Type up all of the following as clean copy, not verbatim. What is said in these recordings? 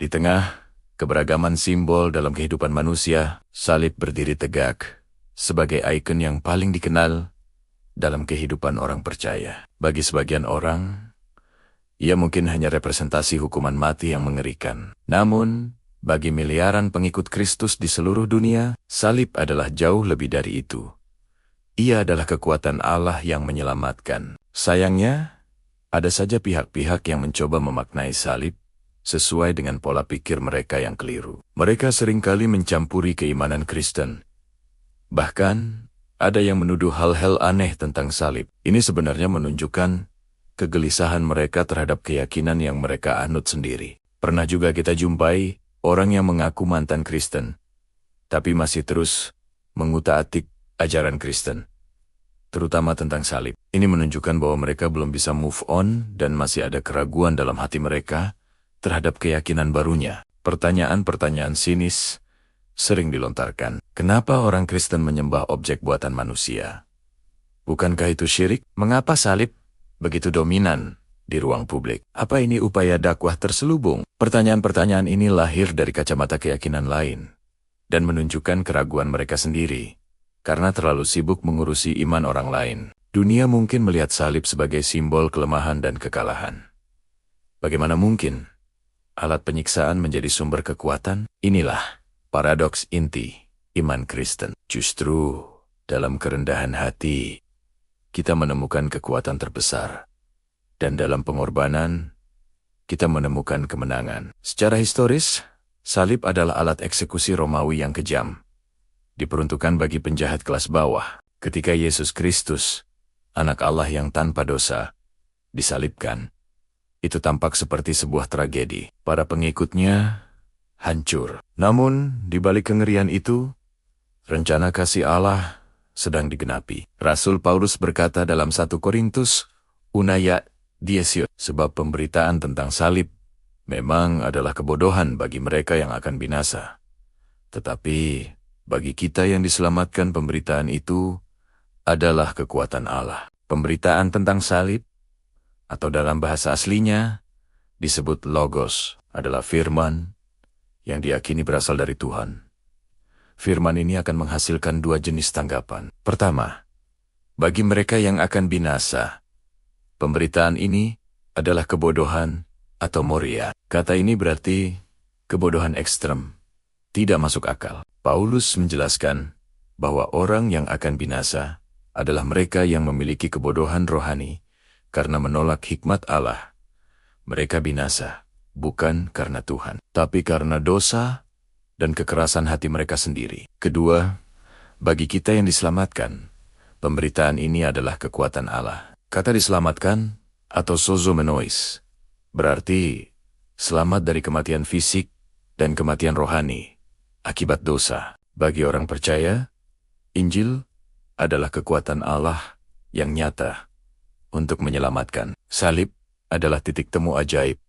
Di tengah keberagaman simbol dalam kehidupan manusia, salib berdiri tegak sebagai ikon yang paling dikenal dalam kehidupan orang percaya. Bagi sebagian orang, ia mungkin hanya representasi hukuman mati yang mengerikan. Namun, bagi miliaran pengikut Kristus di seluruh dunia, salib adalah jauh lebih dari itu. Ia adalah kekuatan Allah yang menyelamatkan. Sayangnya, ada saja pihak-pihak yang mencoba memaknai salib sesuai dengan pola pikir mereka yang keliru. Mereka seringkali mencampuri keimanan Kristen. Bahkan, ada yang menuduh hal-hal aneh tentang salib. Ini sebenarnya menunjukkan kegelisahan mereka terhadap keyakinan yang mereka anut sendiri. Pernah juga kita jumpai orang yang mengaku mantan Kristen, tapi masih terus mengutak-atik ajaran Kristen, terutama tentang salib. Ini menunjukkan bahwa mereka belum bisa move on dan masih ada keraguan dalam hati mereka terhadap keyakinan barunya. Pertanyaan-pertanyaan sinis sering dilontarkan. Kenapa orang Kristen menyembah objek buatan manusia? Bukankah itu syirik? Mengapa salib begitu dominan di ruang publik? Apa ini upaya dakwah terselubung? Pertanyaan-pertanyaan ini lahir dari kacamata keyakinan lain dan menunjukkan keraguan mereka sendiri karena terlalu sibuk mengurusi iman orang lain. Dunia mungkin melihat salib sebagai simbol kelemahan dan kekalahan. Bagaimana mungkin alat penyiksaan menjadi sumber kekuatan? Inilah paradoks inti iman Kristen. Justru dalam kerendahan hati, kita menemukan kekuatan terbesar. Dan dalam pengorbanan, kita menemukan kemenangan. Secara historis, salib adalah alat eksekusi Romawi yang kejam. Diperuntukkan bagi penjahat kelas bawah. Ketika Yesus Kristus, anak Allah yang tanpa dosa, disalibkan, itu tampak seperti sebuah tragedi. Para pengikutnya hancur. Namun, di balik kengerian itu, rencana kasih Allah sedang digenapi. Rasul Paulus berkata dalam 1 Korintus, Unaya Diesio, sebab pemberitaan tentang salib memang adalah kebodohan bagi mereka yang akan binasa. Tetapi, bagi kita yang diselamatkan, pemberitaan itu adalah kekuatan Allah. Pemberitaan tentang salib, atau dalam bahasa aslinya, disebut logos, adalah firman yang diyakini berasal dari Tuhan. Firman ini akan menghasilkan dua jenis tanggapan. Pertama, bagi mereka yang akan binasa, pemberitaan ini adalah kebodohan atau moria. Kata ini berarti kebodohan ekstrem, tidak masuk akal. Paulus menjelaskan bahwa orang yang akan binasa adalah mereka yang memiliki kebodohan rohani karena menolak hikmat Allah. Mereka binasa, bukan karena Tuhan, tapi karena dosa dan kekerasan hati mereka sendiri. Kedua, bagi kita yang diselamatkan, pemberitaan ini adalah kekuatan Allah. Kata diselamatkan atau sozo menois berarti selamat dari kematian fisik dan kematian rohani akibat dosa. Bagi orang percaya, Injil adalah kekuatan Allah yang nyata untuk menyelamatkan. Salib adalah titik temu ajaib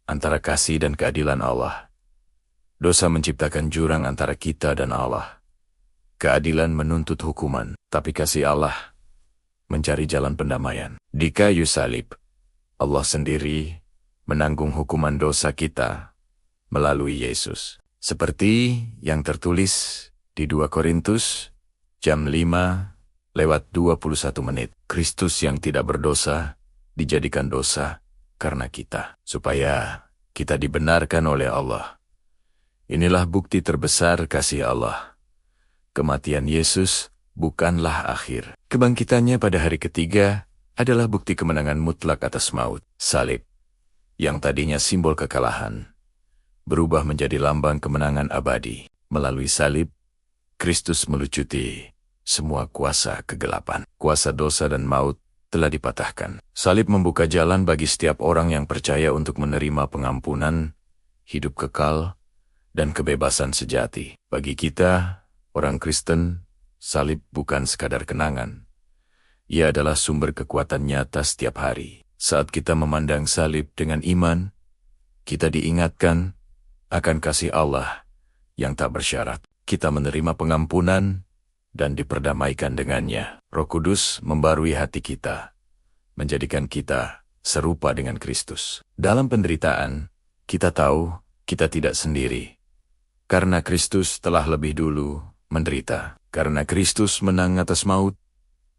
antara kasih dan keadilan Allah. Dosa menciptakan jurang antara kita dan Allah. Keadilan menuntut hukuman, tapi kasih Allah mencari jalan pendamaian. Di kayu salib, Allah sendiri menanggung hukuman dosa kita melalui Yesus. Seperti yang tertulis di 2 Korintus, jam 5:21, Kristus yang tidak berdosa dijadikan dosa karena kita, supaya kita dibenarkan oleh Allah. Inilah bukti terbesar kasih Allah. Kematian Yesus bukanlah akhir. Kebangkitannya pada hari ketiga adalah bukti kemenangan mutlak atas maut. Salib, yang tadinya simbol kekalahan, berubah menjadi lambang kemenangan abadi. Melalui salib, Kristus melucuti semua kuasa kegelapan. Kuasa dosa dan maut telah dipatahkan. Salib membuka jalan bagi setiap orang yang percaya untuk menerima pengampunan, hidup kekal, dan kebebasan sejati. Bagi kita, orang Kristen, salib bukan sekadar kenangan. Ia adalah sumber kekuatan nyata setiap hari. Saat kita memandang salib dengan iman, kita diingatkan akan kasih Allah yang tak bersyarat. Kita menerima pengampunan dan diperdamaikan dengannya. Roh Kudus membarui hati kita, menjadikan kita serupa dengan Kristus. Dalam penderitaan, kita tahu kita tidak sendiri. Karena Kristus telah lebih dulu menderita. Karena Kristus menang atas maut,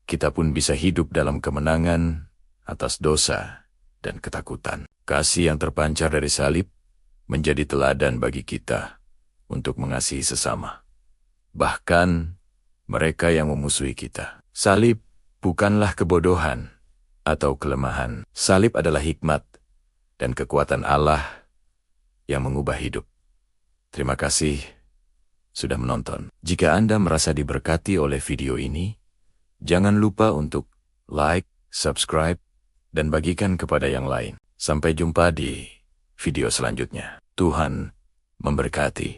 kita pun bisa hidup dalam kemenangan atas dosa dan ketakutan. Kasih yang terpancar dari salib menjadi teladan bagi kita untuk mengasihi sesama. Bahkan mereka yang memusuhi kita. Salib bukanlah kebodohan atau kelemahan. Salib adalah hikmat dan kekuatan Allah yang mengubah hidup. Terima kasih sudah menonton. Jika Anda merasa diberkati oleh video ini, jangan lupa untuk like, subscribe, dan bagikan kepada yang lain. Sampai jumpa di video selanjutnya. Tuhan memberkati.